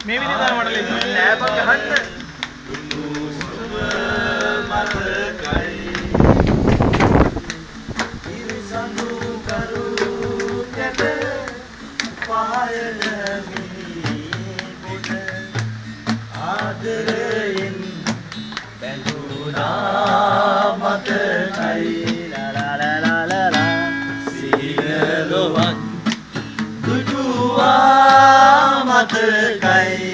මේ විදිහට තමයි මට ලියන්න නෑපක් ගහන්න ඉරිසඳු කරු කැට පායන මිපොට ආදරයෙන් බැඳුනා මතකයි ලා ලා ලා ලා ලා සීලලොවක් දුටුවා මතකයි